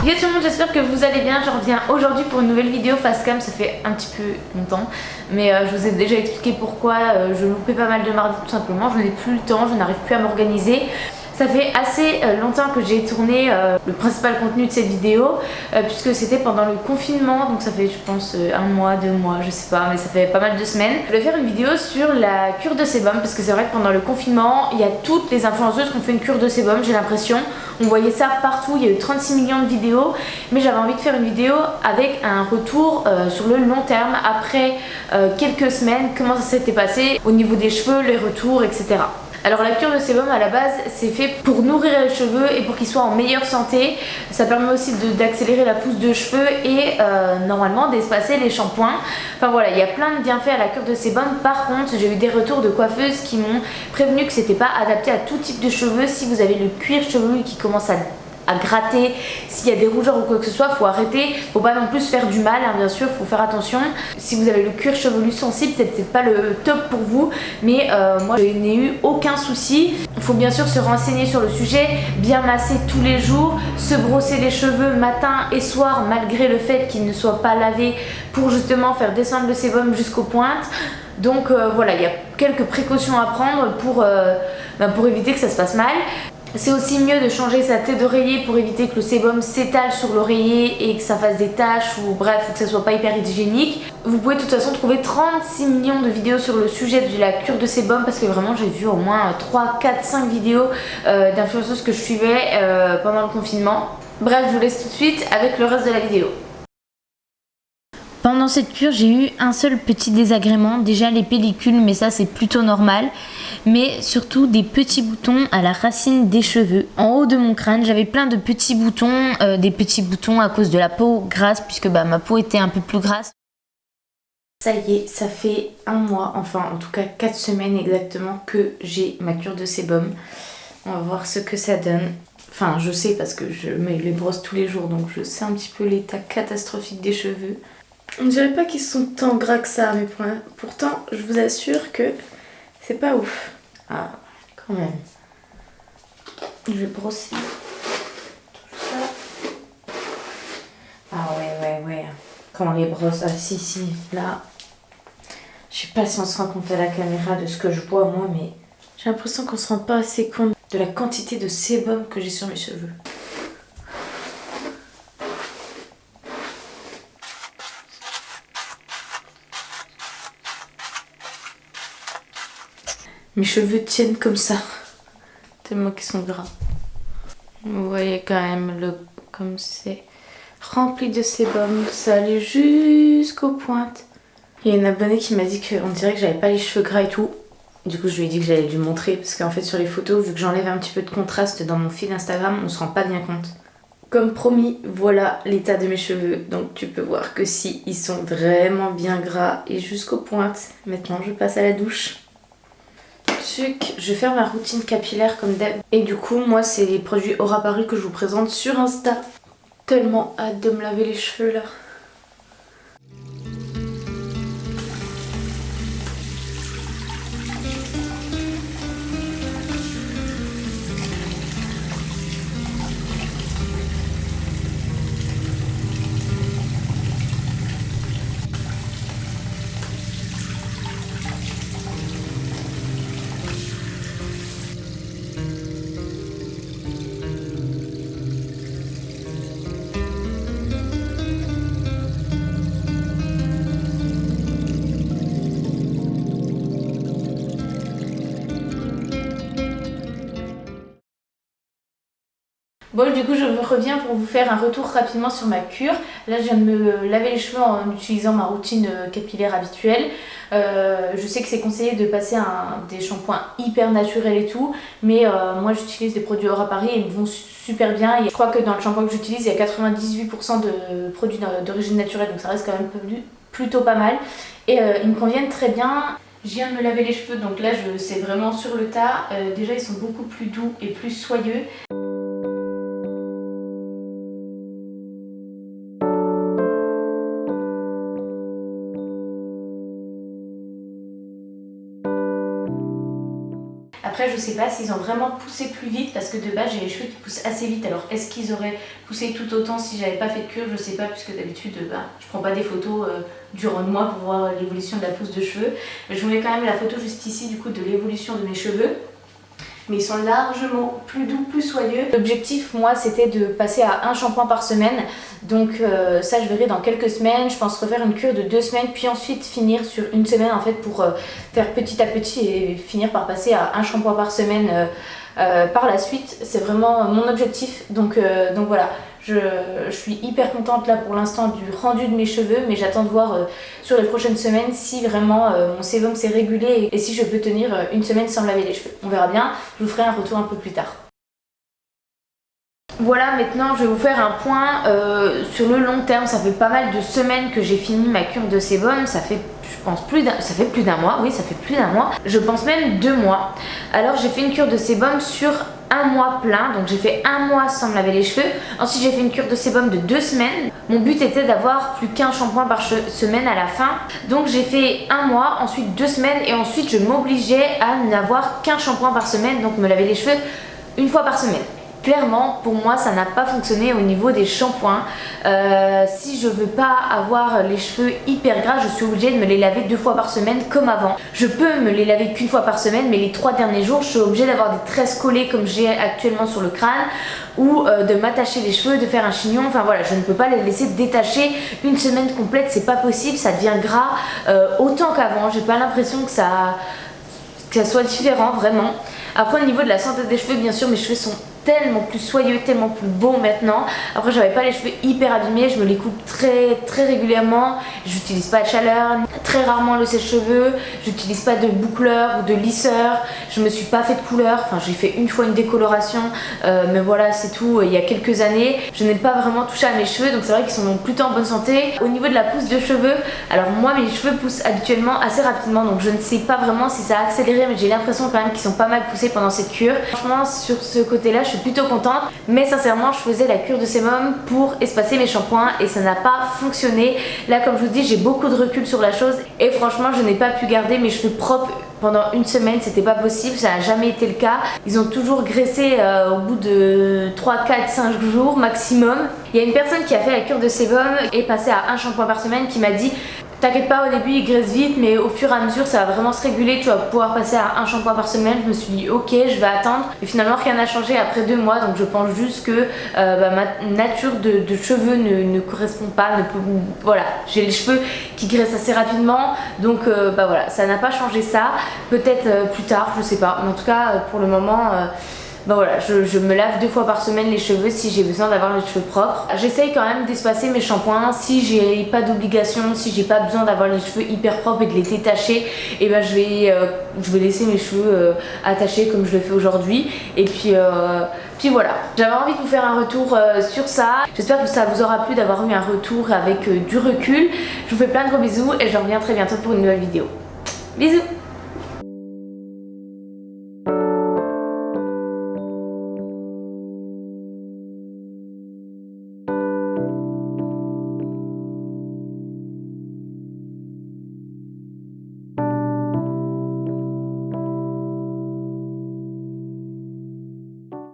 Yo tout le monde, j'espère que vous allez bien. Je reviens aujourd'hui pour une nouvelle vidéo face cam. Ça fait un petit peu longtemps, mais je vous ai déjà expliqué pourquoi je loupais pas mal de mardi tout simplement. Je n'ai plus le temps, je n'arrive plus à m'organiser. Ça fait assez longtemps que j'ai tourné le principal contenu de cette vidéo puisque c'était pendant le confinement, donc ça fait je pense un mois, 2 mois, je sais pas, mais ça fait pas mal de semaines. Je vais faire une vidéo sur la cure de sébum parce que c'est vrai que pendant le confinement, il y a toutes les influenceuses qui ont fait une cure de sébum, j'ai l'impression. On voyait ça partout, il y a eu 36 millions de vidéos, mais j'avais envie de faire une vidéo avec un retour sur le long terme, après quelques semaines, comment ça s'était passé au niveau des cheveux, les retours, etc. Alors la cure de sébum à la base c'est fait pour nourrir les cheveux et pour qu'ils soient en meilleure santé. Ça permet aussi d'accélérer la pousse de cheveux et normalement d'espacer les shampoings. Enfin voilà, il y a plein de bienfaits à la cure de sébum. Par contre, j'ai eu des retours de coiffeuses qui m'ont prévenu que c'était pas adapté à tout type de cheveux. Si vous avez le cuir chevelu qui commence à gratter, s'il y a des rougeurs ou quoi que ce soit, faut arrêter, faut pas non plus se faire du mal, hein, bien sûr, faut faire attention. Si vous avez le cuir chevelu sensible, c'est peut-être pas le top pour vous, mais moi je n'ai eu aucun souci. Il faut bien sûr se renseigner sur le sujet, bien masser tous les jours, se brosser les cheveux matin et soir malgré le fait qu'ils ne soient pas lavés pour justement faire descendre le sébum jusqu'aux pointes. Donc voilà, il y a quelques précautions à prendre pour éviter que ça se passe mal. C'est aussi mieux de changer sa tête d'oreiller pour éviter que le sébum s'étale sur l'oreiller et que ça fasse des taches ou bref, que ça soit pas hyper hygiénique. Vous pouvez de toute façon trouver 36 millions de vidéos sur le sujet de la cure de sébum parce que vraiment j'ai vu au moins 3, 4, 5 vidéos d'influenceuses que je suivais pendant le confinement. Bref, je vous laisse tout de suite avec le reste de la vidéo. Pendant cette cure, j'ai eu un seul petit désagrément, déjà les pellicules, mais ça c'est plutôt normal. Mais surtout des petits boutons à la racine des cheveux. En haut de mon crâne, j'avais plein de petits boutons, des petits boutons à cause de la peau grasse, puisque ma peau était un peu plus grasse. Ça y est, ça fait un mois, enfin en tout cas 4 semaines exactement que j'ai ma cure de sébum. On va voir ce que ça donne. Enfin, je sais parce que je me les brosse tous les jours, donc je sais un petit peu l'état catastrophique des cheveux. On dirait pas qu'ils sont tant gras que ça, mais pourtant, je vous assure que c'est pas ouf. Ah, quand même. Je vais brosser tout ça. Ah ouais. Quand on les brosse, ah si, là. Je sais pas si on se rend compte à la caméra de ce que je vois moi, mais j'ai l'impression qu'on se rend pas assez compte de la quantité de sébum que j'ai sur mes cheveux. Mes cheveux tiennent comme ça, tellement qu'ils sont gras. Vous voyez quand même comme c'est rempli de sébum, ça allait jusqu'aux pointes. Il y a une abonnée qui m'a dit qu'on dirait que j'avais pas les cheveux gras et tout. Du coup je lui ai dit que j'allais lui montrer parce qu'en fait sur les photos, vu que j'enlève un petit peu de contraste dans mon fil Instagram, on se rend pas bien compte. Comme promis, voilà l'état de mes cheveux. Donc tu peux voir que si ils sont vraiment bien gras et jusqu'aux pointes. Maintenant je passe à la douche. Je vais faire ma routine capillaire comme d'hab. Et du coup, moi, c'est les produits Aura Paris que je vous présente sur Insta. Tellement hâte de me laver les cheveux là. Bon, du coup je reviens pour vous faire un retour rapidement sur ma cure. Là je viens de me laver les cheveux en utilisant ma routine capillaire habituelle. Je sais que c'est conseillé de passer des shampoings hyper naturels et tout, mais moi j'utilise des produits Aura Paris et ils me vont super bien. Et je crois que dans le shampoing que j'utilise il y a 98% de produits d'origine naturelle, donc ça reste quand même plutôt pas mal. Et ils me conviennent très bien. Je viens de me laver les cheveux, donc là c'est vraiment sur le tas. Déjà ils sont beaucoup plus doux et plus soyeux. Après je sais pas s'ils ont vraiment poussé plus vite parce que de base j'ai les cheveux qui poussent assez vite. Alors est-ce qu'ils auraient poussé tout autant si j'avais pas fait de cure? Je sais pas, puisque d'habitude je prends pas des photos durant le mois pour voir l'évolution de la pousse de cheveux. Mais je vous mets quand même la photo juste ici du coup de l'évolution de mes cheveux. Mais ils sont largement plus doux, plus soyeux. L'objectif, moi, c'était de passer à un shampoing par semaine. Donc ça, je verrai dans quelques semaines. Je pense refaire une cure de 2 semaines, puis ensuite finir sur une semaine en fait pour faire petit à petit et finir par passer à un shampoing par semaine par la suite. C'est vraiment mon objectif. Donc voilà. Je suis hyper contente là pour l'instant du rendu de mes cheveux, mais j'attends de voir sur les prochaines semaines si vraiment mon sébum s'est régulé et si je peux tenir une semaine sans me laver les cheveux. On verra bien, je vous ferai un retour un peu plus tard. Voilà, maintenant je vais vous faire un point sur le long terme. Ça fait pas mal de semaines que j'ai fini ma cure de sébum. Ça fait, je pense, ça fait plus d'un mois. Oui, ça fait plus d'un mois. Je pense même 2 mois. Alors j'ai fait une cure de sébum sur un mois plein. Donc j'ai fait un mois sans me laver les cheveux. Ensuite j'ai fait une cure de sébum de 2 semaines. Mon but était d'avoir plus qu'un shampoing par semaine à la fin. Donc j'ai fait un mois, ensuite 2 semaines. Et ensuite je m'obligeais à n'avoir qu'un shampoing par semaine. Donc me laver les cheveux une fois par semaine. Clairement, pour moi, ça n'a pas fonctionné au niveau des shampoings. Si je veux pas avoir les cheveux hyper gras, je suis obligée de me les laver 2 fois par semaine comme avant. Je peux me les laver qu'une fois par semaine, mais les 3 derniers jours, je suis obligée d'avoir des tresses collées comme j'ai actuellement sur le crâne, ou de m'attacher les cheveux, de faire un chignon. Enfin voilà, je ne peux pas les laisser détacher une semaine complète, c'est pas possible, ça devient gras autant qu'avant. J'ai pas l'impression que ça soit différent vraiment. Après au niveau de la santé des cheveux, bien sûr mes cheveux sont tellement plus soyeux, tellement plus beaux maintenant. Après j'avais pas les cheveux hyper abîmés, je me les coupe très régulièrement. J'utilise pas de chaleur, très rarement le sèche-cheveux, j'utilise pas de boucleur ou de lisseur, je me suis pas fait de couleur, enfin j'ai fait une fois une décoloration, mais voilà c'est tout, il y a quelques années. Je n'ai pas vraiment touché à mes cheveux, donc c'est vrai qu'ils sont plutôt en bonne santé. Au niveau de la pousse de cheveux, alors moi mes cheveux poussent habituellement assez rapidement, donc je ne sais pas vraiment si ça a accéléré, mais j'ai l'impression quand même qu'ils sont pas mal poussés pendant cette cure. Franchement sur ce côté là je suis plutôt contente, mais sincèrement je faisais la cure de sébum pour espacer mes shampoings et ça n'a pas fonctionné. Là comme je vous dis j'ai beaucoup de recul sur la chose et franchement je n'ai pas pu garder mes cheveux propres pendant une semaine, c'était pas possible, ça n'a jamais été le cas. Ils ont toujours graissé au bout de 3, 4, 5 jours maximum. Il y a une personne qui a fait la cure de sébum et passé à un shampoing par semaine qui m'a dit: t'inquiète pas, au début il graisse vite, mais au fur et à mesure ça va vraiment se réguler, tu vas pouvoir passer à un shampoing par semaine. Je me suis dit ok, je vais attendre, et finalement rien n'a changé après 2 mois, donc je pense juste que ma nature de cheveux ne correspond pas, voilà, j'ai les cheveux qui graissent assez rapidement, donc voilà, ça n'a pas changé ça, peut-être plus tard, je sais pas, mais en tout cas pour le moment voilà, je me lave 2 fois par semaine les cheveux si j'ai besoin d'avoir les cheveux propres. J'essaye quand même d'espacer mes shampoings. Si j'ai pas d'obligation, si j'ai pas besoin d'avoir les cheveux hyper propres et de les détacher, et ben je vais laisser mes cheveux attachés comme je le fais aujourd'hui. Et puis voilà, j'avais envie de vous faire un retour sur ça. J'espère que ça vous aura plu d'avoir eu un retour avec du recul. Je vous fais plein de gros bisous et je reviens très bientôt pour une nouvelle vidéo. Bisous!